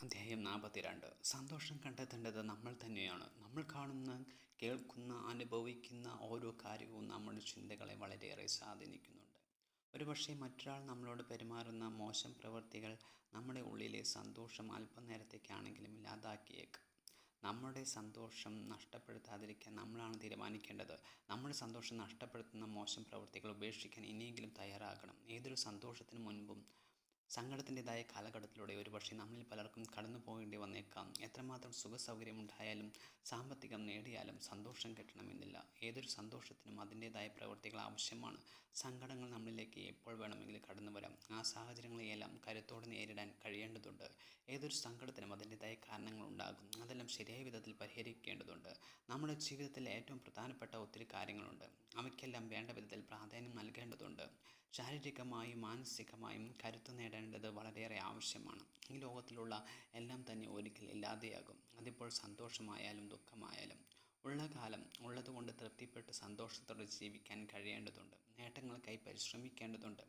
അധ്യായം 42. സന്തോഷം കണ്ടെത്തേണ്ടത് നമ്മൾ തന്നെയാണ്. നമ്മൾ കാണുന്ന, കേൾക്കുന്ന, അനുഭവിക്കുന്ന ഓരോ കാര്യവും നമ്മുടെ ചിന്തകളെ വളരെയേറെ സ്വാധീനിക്കുന്നുണ്ട്. ഒരുപക്ഷെ മറ്റൊരാൾ നമ്മളോട് പെരുമാറുന്ന മോശം പ്രവൃത്തികൾ നമ്മുടെ ഉള്ളിലെ സന്തോഷം അല്പനേരത്തേക്കാണെങ്കിലും ഇല്ലാതാക്കിയേക്കാം. നമ്മുടെ സന്തോഷം നഷ്ടപ്പെടുത്താതിരിക്കാൻ നമ്മളാണ് തീരുമാനിക്കേണ്ടത്. നമ്മുടെ സന്തോഷം നഷ്ടപ്പെടുത്തുന്ന മോശം പ്രവൃത്തികൾ ഉപേക്ഷിക്കാൻ ഇനിയെങ്കിലും തയ്യാറാകണം. ഏതൊരു സന്തോഷത്തിന് മുൻപും സങ്കടത്തിൻ്റെതായ കാലഘട്ടത്തിലൂടെ ഒരുപക്ഷെ നമ്മിൽ പലർക്കും കടന്നു പോകേണ്ടി വന്നേക്കാം. എത്രമാത്രം സുഖസൗകര്യമുണ്ടായാലും സാമ്പത്തികം നേടിയാലും സന്തോഷം കിട്ടണമെന്നില്ല. ഏതൊരു സന്തോഷത്തിനും അതിൻ്റെതായ പ്രവൃത്തികൾ ആവശ്യമാണ്. സങ്കടങ്ങൾ നമ്മളിലേക്ക് എപ്പോൾ വേണമെങ്കിലും കടന്നു വരാം. ആ സാഹചര്യങ്ങളെയെല്ലാം കരുത്തോടെ നേരിടാൻ കഴിയേണ്ടതുണ്ട്. ഏതൊരു സങ്കടത്തിനും അതിൻ്റെതായ കാരണങ്ങളുണ്ടാകും. അതെല്ലാം ശരിയായ വിധത്തിൽ പരിഹരിക്കേണ്ടതുണ്ട്. നമ്മുടെ ജീവിതത്തിൽ ഏറ്റവും പ്രധാനപ്പെട്ട ഒത്തിരി കാര്യങ്ങളുണ്ട്. അവയ്ക്കെല്ലാം വേണ്ട വിധത്തിൽ പ്രാധാന്യം നൽകേണ്ടതുണ്ട്. ശാരീരികമായും മാനസികമായും കരുത്ത് നേടേണ്ടത് വളരെയേറെ ആവശ്യമാണ്. ഈ ലോകത്തിലുള്ള എല്ലാം തന്നെ ഒരിക്കൽ ഇല്ലാതെയാകും. അതിപ്പോൾ സന്തോഷമായാലും ദുഃഖമായാലും ഉള്ള കാലം ഉള്ളതുകൊണ്ട് തൃപ്തിപ്പെട്ട് സന്തോഷത്തോടെ ജീവിക്കാൻ കഴിയേണ്ടതുണ്ട്. നേട്ടങ്ങൾക്കായി പരിശ്രമിക്കേണ്ടതുണ്ട്.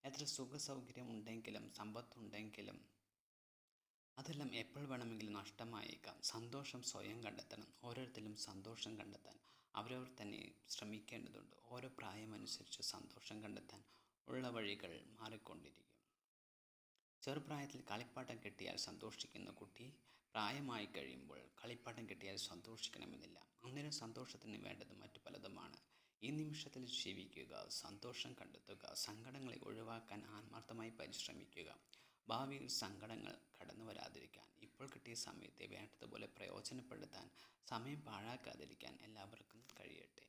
എത്ര സുഖസൗകര്യം ഉണ്ടെങ്കിലും സമ്പത്തുണ്ടെങ്കിലും അതെല്ലാം എപ്പോൾ വേണമെങ്കിലും നഷ്ടമായേക്കാം. സന്തോഷം സ്വയം കണ്ടെത്തണം. ഓരോരുത്തരും സന്തോഷം കണ്ടെത്താൻ അവരവർ തന്നെ ശ്രമിക്കേണ്ടതുണ്ട്. ഓരോ പ്രായമനുസരിച്ച് സന്തോഷം കണ്ടെത്താൻ ഉള്ള വഴികൾ മാറിക്കൊണ്ടിരിക്കും. ചെറുപ്രായത്തിൽ കളിപ്പാട്ടം കിട്ടിയാൽ സന്തോഷിക്കുന്ന കുട്ടി പ്രായമായി കഴിയുമ്പോൾ കളിപ്പാട്ടം കിട്ടിയാൽ സന്തോഷിക്കണമെന്നില്ല. അന്നേരം സന്തോഷത്തിന് വേണ്ടത് മറ്റു പലതുമാണ്. ഈ നിമിഷത്തിൽ ജീവിക്കുക, സന്തോഷം കണ്ടെത്തുക, സങ്കടങ്ങളെ ഒഴിവാക്കാൻ ആത്മാർത്ഥമായി പരിശ്രമിക്കുക. ഭാവിയിൽ സങ്കടങ്ങൾ കടന്നു വരാതിരിക്കാൻ ഇപ്പോൾ കിട്ടിയ സമയത്തെ വേണ്ടതുപോലെ പ്രയോജനപ്പെടുത്താൻ, സമയം പാഴാക്കാതിരിക്കാൻ എല്ലാവർക്കും കഴിയട്ടെ.